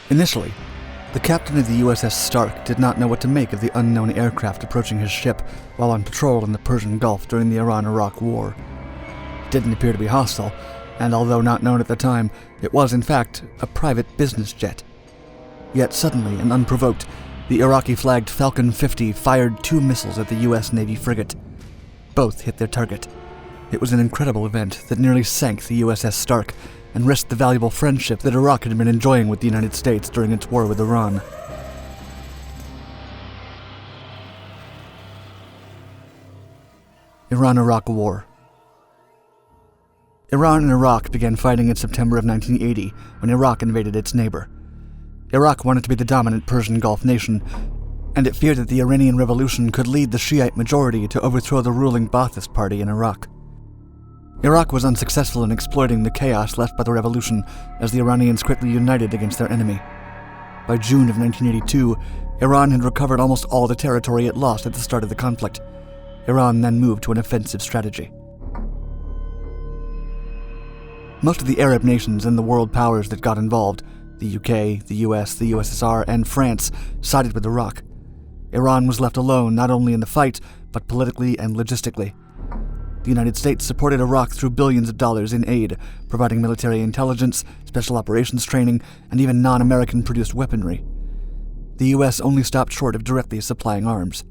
Initially, the captain of the U.S.S. Stark did not know what to make of the unknown aircraft approaching his ship while on patrol in the Persian Gulf during the Iran-Iraq War. It didn't appear to be hostile, and although not known at the time, it was in fact a private business jet. Yet suddenly and unprovoked, the Iraqi-flagged Falcon 50 fired 2 missiles at the U.S. Navy frigate. Both hit their target. It was an incredible event that nearly sank the U.S.S. Stark and risked the valuable friendship that Iraq had been enjoying with the United States during its war with Iran. Iran-Iraq War. Iran and Iraq began fighting in September of 1980 when Iraq invaded its neighbor. Iraq wanted to be the dominant Persian Gulf nation, and it feared that the Iranian Revolution could lead the Shiite majority to overthrow the ruling Ba'athist party in Iraq. Iraq was unsuccessful in exploiting the chaos left by the revolution as the Iranians quickly united against their enemy. By June of 1982, Iran had recovered almost all the territory it lost at the start of the conflict. Iran then moved to an offensive strategy. Most of the Arab nations and the world powers that got involved, the UK, the US, the U.S.S., and France, sided with Iraq. Iran was left alone not only in the fight, but politically and logistically. The United States supported Iraq through billions of dollars in aid, providing military intelligence, special operations training, and even non-American produced weaponry. The U.S. only stopped short of directly supplying arms.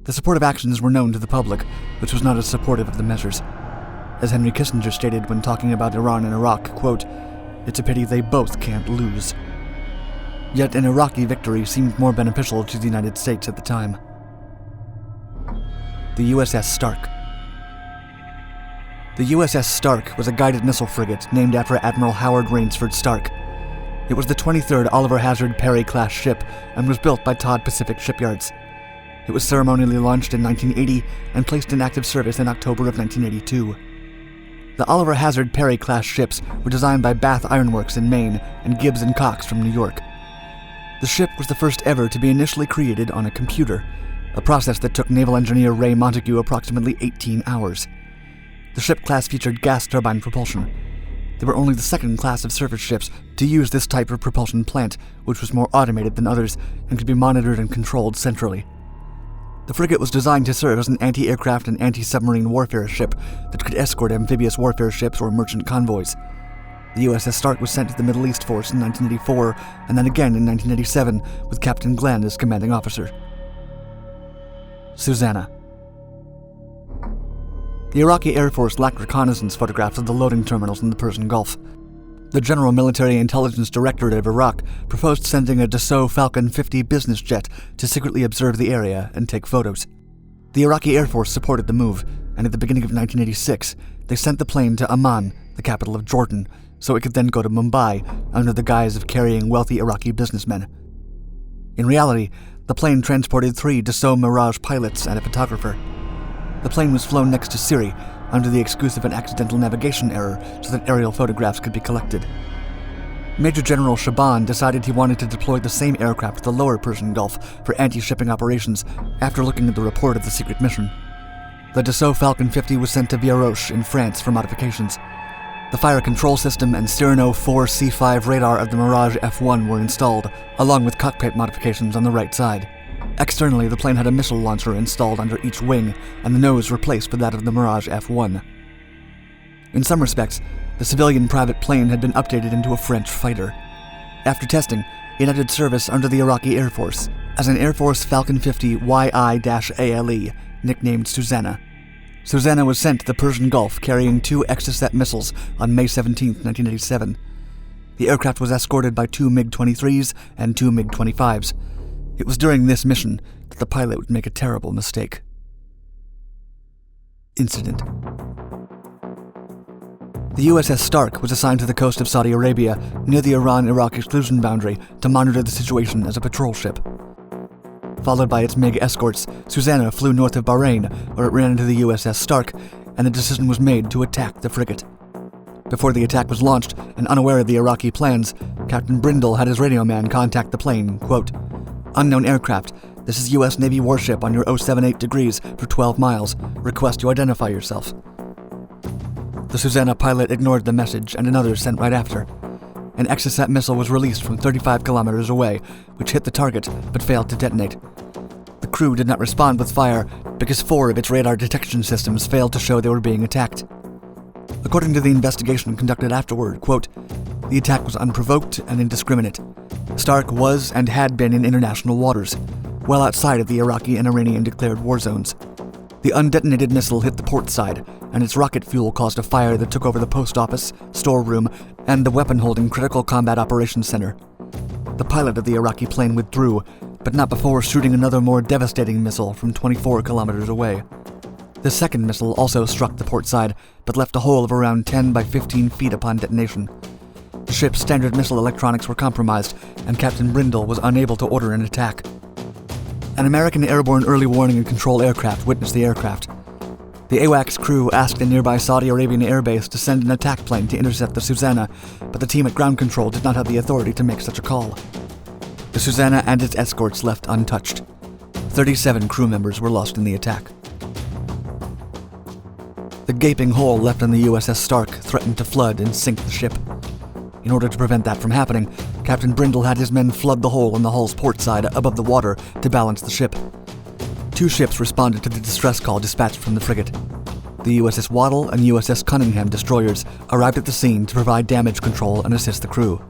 The supportive actions were known to the public, which was not as supportive of the measures. As Henry Kissinger stated when talking about Iran and Iraq, quote, "It's a pity they both can't lose." Yet an Iraqi victory seemed more beneficial to the United States at the time. The U.S.S. Stark. The U.S.S. Stark was a guided missile frigate named after Admiral Howard Rainsford Stark. It was the 23rd Oliver Hazard Perry-class ship and was built by Todd Pacific Shipyards. It was ceremonially launched in 1980 and placed in active service in October of 1982. The Oliver Hazard Perry-class ships were designed by Bath Iron Works in Maine and Gibbs & Cox from New York. The ship was the first ever to be initially created on a computer, a process that took naval engineer Ray Montague approximately 18 hours. The ship class featured gas turbine propulsion. They were only the second class of surface ships to use this type of propulsion plant, which was more automated than others and could be monitored and controlled centrally. The frigate was designed to serve as an anti-aircraft and anti-submarine warfare ship that could escort amphibious warfare ships or merchant convoys. The U.S.S. Stark was sent to the Middle East Force in 1984 and then again in 1987 with Captain Glenn as commanding officer. Susanna. The Iraqi Air Force lacked reconnaissance photographs of the loading terminals in the Persian Gulf. The General Military Intelligence Directorate of Iraq proposed sending a Dassault Falcon 50 business jet to secretly observe the area and take photos. The Iraqi Air Force supported the move, and at the beginning of 1986, they sent the plane to Amman, the capital of Jordan, so it could then go to Mumbai under the guise of carrying wealthy Iraqi businessmen. In reality, the plane transported 3 Dassault Mirage pilots and a photographer. The plane was flown next to Siri, under the excuse of an accidental navigation error so that aerial photographs could be collected. Major General Shaban decided he wanted to deploy the same aircraft to the lower Persian Gulf for anti-shipping operations after looking at the report of the secret mission. The Dassault Falcon 50 was sent to Viaroche in France for modifications. The fire control system and Cyrano 4 C5 radar of the Mirage F1 were installed, along with cockpit modifications on the right side. Externally, the plane had a missile launcher installed under each wing, and the nose replaced with that of the Mirage F1. In some respects, the civilian private plane had been updated into a French fighter. After testing, it entered service under the Iraqi Air Force as an Air Force Falcon 50 YI-ALE, nicknamed Susanna. Susanna was sent to the Persian Gulf carrying 2 Exocet missiles on May 17, 1987. The aircraft was escorted by 2 MiG-23s and 2 MiG-25s. It was during this mission that the pilot would make a terrible mistake. Incident. The U.S.S. Stark was assigned to the coast of Saudi Arabia near the Iran-Iraq exclusion boundary to monitor the situation as a patrol ship. Followed by its MiG escorts, Susanna flew north of Bahrain, where it ran into the U.S.S. Stark, and the decision was made to attack the frigate. Before the attack was launched, and unaware of the Iraqi plans, Captain Brindle had his radio man contact the plane, quote, "Unknown aircraft. This is U.S. Navy warship on your 078 degrees for 12 miles. Request you identify yourself." The Susanna pilot ignored the message, and another sent right after. An Exocet missile was released from 35 kilometers away, which hit the target but failed to detonate. The crew did not respond with fire because 4 of its radar detection systems failed to show they were being attacked. According to the investigation conducted afterward, quote, "The attack was unprovoked and indiscriminate. Stark was and had been in international waters, well outside of the Iraqi and Iranian declared war zones. The undetonated missile hit the port side, and its rocket fuel caused a fire that took over the post office, storeroom, and the weapon-holding Critical Combat Operations Center. The pilot of the Iraqi plane withdrew, but not before shooting another more devastating missile from 24 kilometers away. The second missile also struck the port side, but left a hole of around 10 by 15 feet upon detonation. The ship's standard missile electronics were compromised, and Captain Brindle was unable to order an attack. An American airborne early warning and control aircraft witnessed the aircraft. The AWACS crew asked a nearby Saudi Arabian airbase to send an attack plane to intercept the Susanna, but the team at ground control did not have the authority to make such a call. The Susanna and its escorts left untouched. 37 crew members were lost in the attack. The gaping hole left on the U.S.S. Stark threatened to flood and sink the ship. In order to prevent that from happening, Captain Brindle had his men flood the hole on the hull's port side above the water to balance the ship. 2 ships responded to the distress call dispatched from the frigate. The U.S.S. Waddell and U.S.S. Cunningham destroyers arrived at the scene to provide damage control and assist the crew.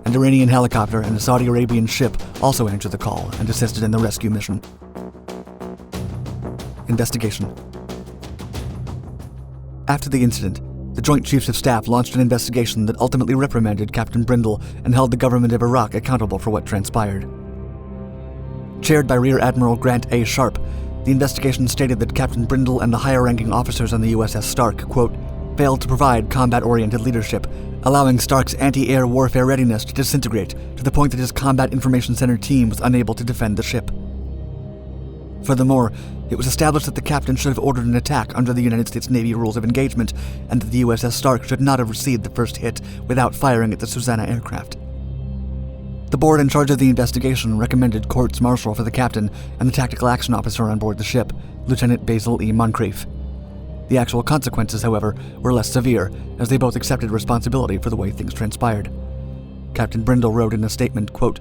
An Iranian helicopter and a Saudi Arabian ship also answered the call and assisted in the rescue mission. Investigation. After the incident, the Joint Chiefs of Staff launched an investigation that ultimately reprimanded Captain Brindle and held the government of Iraq accountable for what transpired. Chaired by Rear Admiral Grant A. Sharp, the investigation stated that Captain Brindle and the higher-ranking officers on the U.S.S. Stark, quote, failed to provide combat-oriented leadership, allowing Stark's anti-air warfare readiness to disintegrate to the point that his Combat Information Center team was unable to defend the ship. Furthermore, it was established that the captain should have ordered an attack under the United States Navy rules of engagement, and that the U.S.S. Stark should not have received the first hit without firing at the Susanna aircraft. The board in charge of the investigation recommended courts-martial for the captain and the tactical action officer on board the ship, Lieutenant Basil E. Moncrief. The actual consequences, however, were less severe, as they both accepted responsibility for the way things transpired. Captain Brindle wrote in a statement, quote,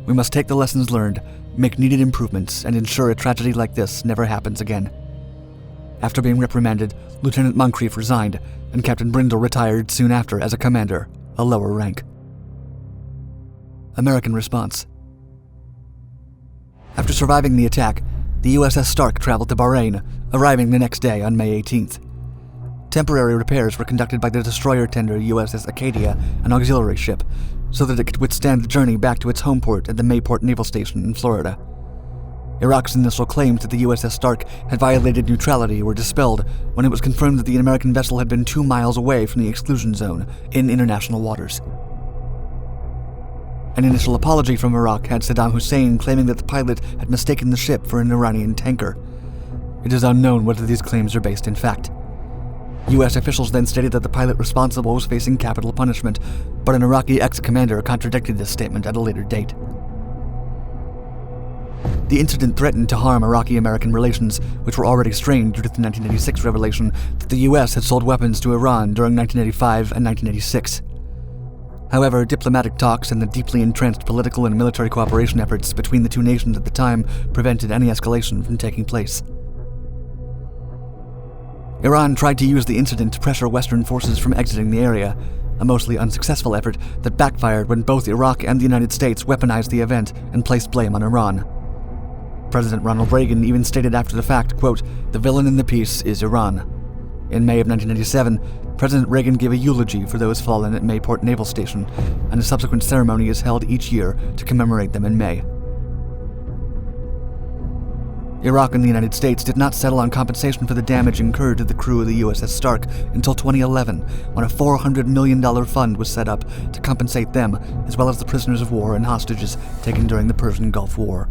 "We must take the lessons learned, make needed improvements, and ensure a tragedy like this never happens again." After being reprimanded, Lieutenant Moncrief resigned, and Captain Brindle retired soon after as a commander, a lower rank. American response. After surviving the attack, the U.S.S. Stark traveled to Bahrain, arriving the next day on May 18th. Temporary repairs were conducted by the destroyer tender U.S.S. Acadia, an auxiliary ship, so that it could withstand the journey back to its home port at the Mayport Naval Station in Florida. Iraq's initial claims that the U.S.S. Stark had violated neutrality were dispelled when it was confirmed that the American vessel had been 2 miles away from the exclusion zone in international waters. An initial apology from Iraq had Saddam Hussein claiming that the pilot had mistaken the ship for an Iranian tanker. It is unknown whether these claims are based in fact. U.S. officials then stated that the pilot responsible was facing capital punishment, but an Iraqi ex-commander contradicted this statement at a later date. The incident threatened to harm Iraqi-American relations, which were already strained due to the 1986 revelation that the U.S. had sold weapons to Iran during 1985 and 1986. However, diplomatic talks and the deeply entrenched political and military cooperation efforts between the two nations at the time prevented any escalation from taking place. Iran tried to use the incident to pressure Western forces from exiting the area, a mostly unsuccessful effort that backfired when both Iraq and the United States weaponized the event and placed blame on Iran. President Ronald Reagan even stated after the fact, quote, "The villain in the piece is Iran." In May of 1997, President Reagan gave a eulogy for those fallen at Mayport Naval Station, and a subsequent ceremony is held each year to commemorate them in May. Iraq and the United States did not settle on compensation for the damage incurred to the crew of the U.S.S. Stark until 2011, when a $400 million fund was set up to compensate them, as well as the prisoners of war and hostages taken during the Persian Gulf War.